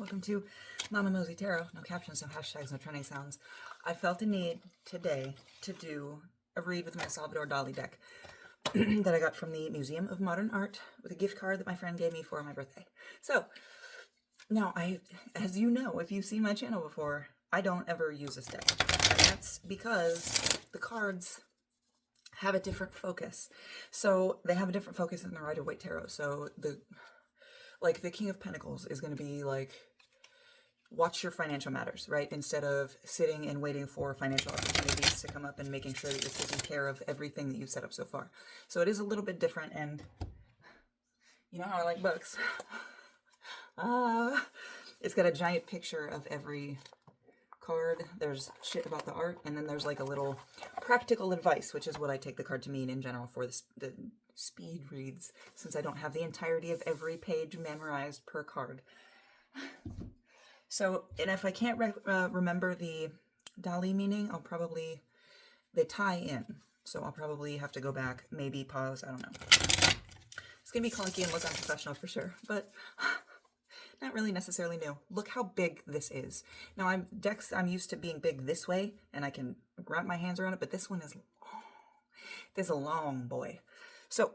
Welcome to Mama Mosey Tarot. No captions, no hashtags, no trending sounds. I felt a need today to do a read with my Salvador Dali deck that I got from the Museum of Modern Art with a gift card that my friend gave me for my birthday. So, now as you know, if you've seen my channel before, I don't ever use this deck. And that's because the cards have a different focus. So, they have a different focus than the Rider-Waite Tarot. So, the King of Pentacles is going to be like, watch your financial matters, right? Instead of sitting and waiting for financial opportunities to come up and making sure that you're taking care of everything that you've set up so far. So it is a little bit different, and you know how I like books. It's got a giant picture of every card. There's shit about the art, and then there's like a little practical advice, which is what I take the card to mean in general for the speed reads, since I don't have the entirety of every page memorized per card. So, and if I can't remember the Dali meaning, they tie in. So I'll probably have to go back, maybe pause, I don't know. It's going to be clunky and look unprofessional for sure, but not really necessarily new. Look how big this is. Now, I'm used to being big this way, and I can wrap my hands around it, but this one is long. This is a long boy. So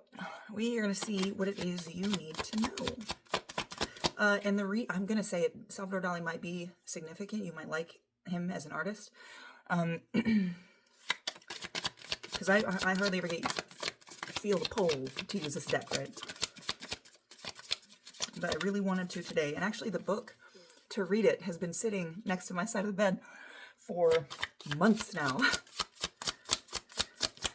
we are going to see what it is you need to know. And I'm going to say it, Salvador Dali might be significant. You might like him as an artist. Because I hardly ever feel the pull to use this deck, right? But I really wanted to today. And actually the book to read it has been sitting next to my side of the bed for months now.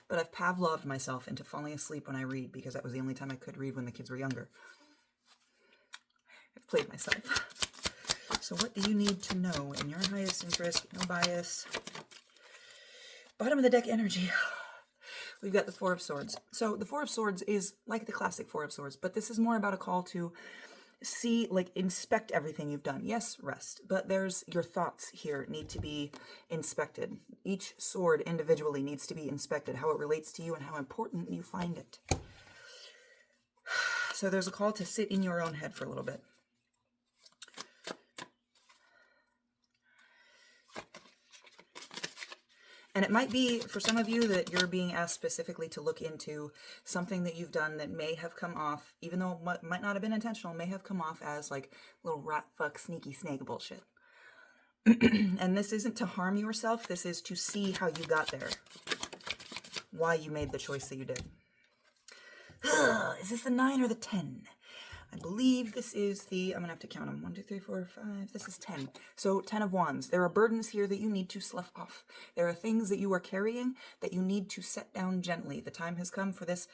But I've Pavloved myself into falling asleep when I read, because that was the only time I could read when the kids were younger. I've played myself. So what do you need to know in your highest interest? No bias. Bottom of the deck energy. We've got the Four of Swords. So the Four of Swords is like the classic Four of Swords, but this is more about a call to see, inspect everything you've done. Yes, rest, but your thoughts here need to be inspected. Each sword individually needs to be inspected, how it relates to you and how important you find it. So there's a call to sit in your own head for a little bit. And it might be, for some of you, that you're being asked specifically to look into something that you've done that may have come off, even though it might not have been intentional, may have come off as little rat fuck sneaky snake bullshit. And this isn't to harm yourself, this is to see how you got there. Why you made the choice that you did. Is this the 9 or the 10? I believe this is I'm going to have to count them. 1, 2, 3, 4, 5. This is 10. So 10 of Wands. There are burdens here that you need to slough off. There are things that you are carrying that you need to set down gently. The time has come for this.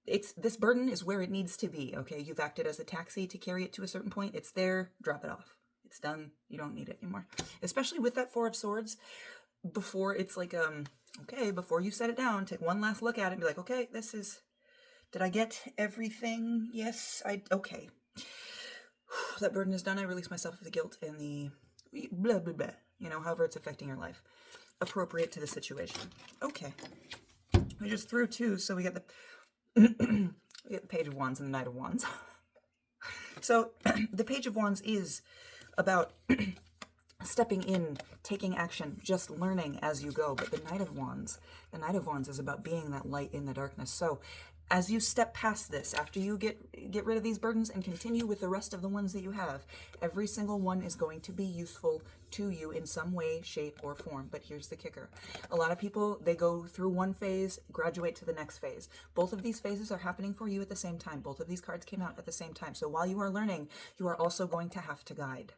This burden is where it needs to be, okay? You've acted as a taxi to carry it to a certain point. It's there. Drop it off. It's done. You don't need it anymore. Especially with that Four of Swords. Before it's okay, before you set it down, take one last look at it and be like, okay, did I get everything? Yes, okay. That burden is done. I release myself of the guilt and the blah, blah, blah. However it's affecting your life. Appropriate to the situation. Okay. We just threw 2, so we get the Page of Wands and the Knight of Wands. So, the Page of Wands is about stepping in, taking action, just learning as you go. But the Knight of Wands is about being that light in the darkness. So, as you step past this, after you get rid of these burdens and continue with the rest of the ones that you have, every single one is going to be useful to you in some way, shape, or form. But here's the kicker. A lot of people, they go through one phase, graduate to the next phase. Both of these phases are happening for you at the same time. Both of these cards came out at the same time. So while you are learning, you are also going to have to guide.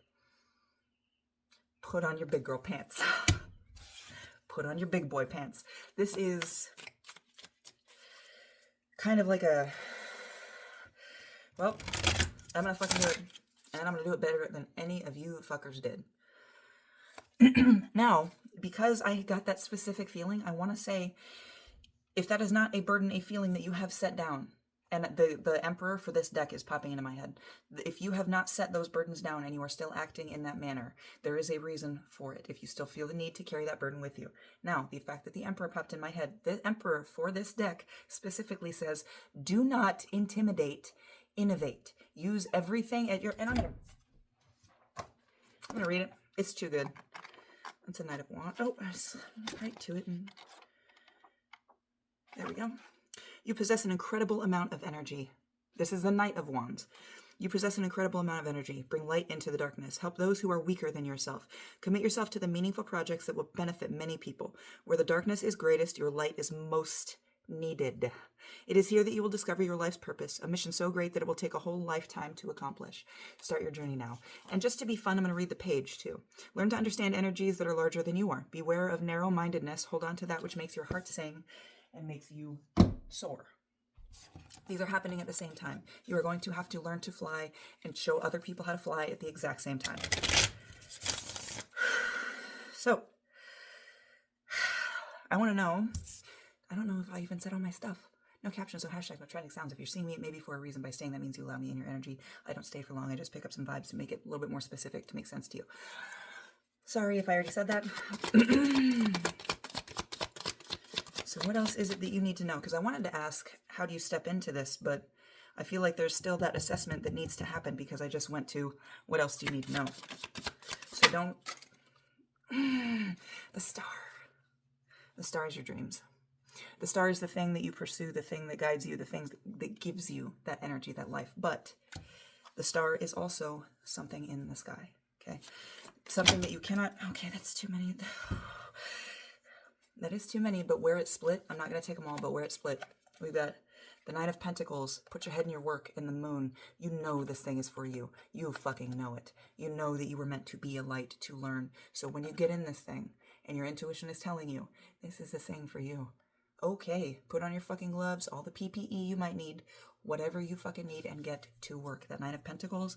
Put on your big girl pants. Put on your big boy pants. This is kind of like well, I'm gonna fucking do it, and I'm gonna do it better than any of you fuckers did. Now, because I got that specific feeling, I want to say, if that is not a burden, a feeling that you have set down, and the Emperor for this deck is popping into my head. If you have not set those burdens down and you are still acting in that manner, there is a reason for it. If you still feel the need to carry that burden with you. Now, the fact that the Emperor popped in my head, the Emperor for this deck specifically says, do not intimidate, innovate. Use everything at your, and I'm going to I'm going to read it. It's too good. It's a Knight of Wands. Oh, right to it. And there we go. You possess an incredible amount of energy. This is the Knight of Wands. You possess an incredible amount of energy. Bring light into the darkness. Help those who are weaker than yourself. Commit yourself to the meaningful projects that will benefit many people. Where the darkness is greatest, your light is most needed. It is here that you will discover your life's purpose, a mission so great that it will take a whole lifetime to accomplish. Start your journey now. And just to be fun, I'm going to read the page too. Learn to understand energies that are larger than you are. Beware of narrow-mindedness. Hold on to that which makes your heart sing and makes you soar. These are happening at the same time. You are going to have to learn to fly and show other people how to fly at the exact same time. So, I want to know, I don't know if I even said all my stuff. No captions, no hashtags, no trending sounds. If you're seeing me, it may be for a reason. By staying, that means you allow me in your energy. I don't stay for long. I just pick up some vibes to make it a little bit more specific to make sense to you. Sorry if I already said that. So what else is it that you need to know? Because I wanted to ask, how do you step into this? But I feel like there's still that assessment that needs to happen because I just went to, what else do you need to know? So don't... The star. The star is your dreams. The star is the thing that you pursue, the thing that guides you, the thing that gives you that energy, that life. But the star is also something in the sky, okay? Something that you cannot... Okay, that's too many... That is too many, but where it's split, I'm not going to take them all, but where it's split, we've got the Knight of Pentacles, put your head in your work, and the Moon. You know this thing is for you. You fucking know it. You know that you were meant to be a light, to learn. So when you get in this thing, and your intuition is telling you, this is the thing for you, okay, put on your fucking gloves, all the PPE you might need, whatever you fucking need, and get to work. That Knight of Pentacles,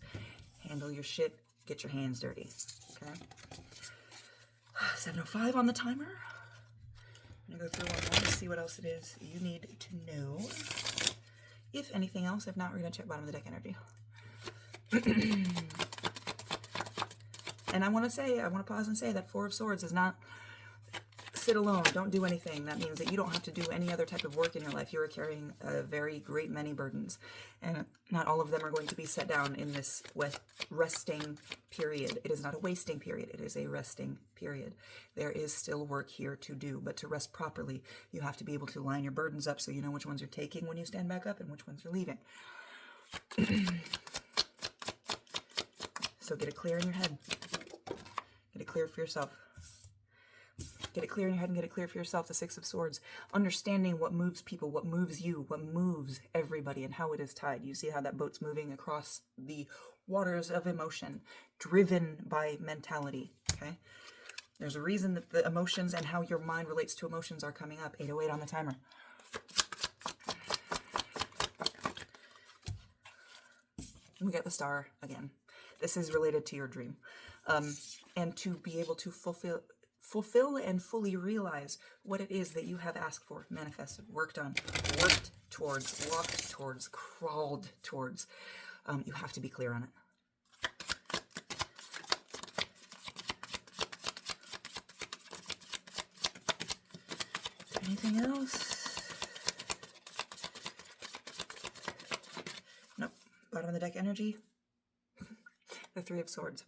handle your shit, get your hands dirty, okay? 7:05 on the timer. I'm going to go through one more and see what else it is you need to know. If anything else, if not, we're going to check bottom of the deck energy. And I want to pause and say that Four of Swords is not sit alone, don't do anything. That means that you don't have to do any other type of work in your life. You are carrying a very great many burdens, and not all of them are going to be set down in this resting period. It is not a wasting period. It is a resting period. There is still work here to do, but to rest properly, you have to be able to line your burdens up so you know which ones you're taking when you stand back up and which ones you're leaving. So get it clear in your head. Get it clear for yourself. Get it clear in your head and get it clear for yourself. The Six of Swords. Understanding what moves people, what moves you, what moves everybody, and how it is tied. You see how that boat's moving across the waters of emotion, driven by mentality, okay? There's a reason that the emotions and how your mind relates to emotions are coming up. 8:08 on the timer. We got the star again. This is related to your dream. And to be able to fulfill and fully realize what it is that you have asked for, manifested, worked on, worked towards, walked towards, crawled towards. You have to be clear on it. Anything else? Nope. Bottom of the deck energy. The Three of Swords.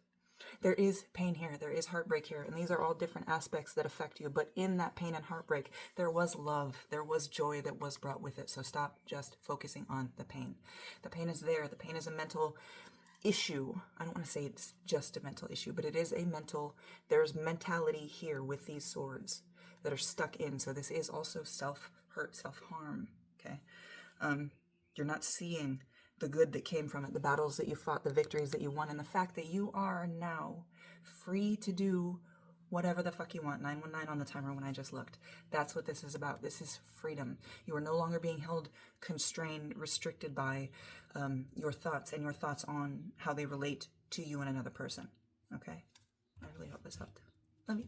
There is pain here, there is heartbreak here, and these are all different aspects that affect you, but in that pain and heartbreak, there was love, there was joy that was brought with it, so stop just focusing on the pain. The pain is there, the pain is a mental issue. I don't want to say it's just a mental issue, but it is a mental, there's mentality here with these swords that are stuck in, so this is also self-hurt, self-harm, okay? You're not seeing the good that came from it, the battles that you fought, the victories that you won, and the fact that you are now free to do whatever the fuck you want. 9:19 on the timer when I just looked. That's what this is about. This is freedom. You are no longer being held, constrained, restricted by your thoughts and your thoughts on how they relate to you and another person. Okay? I really hope this helped. Love you.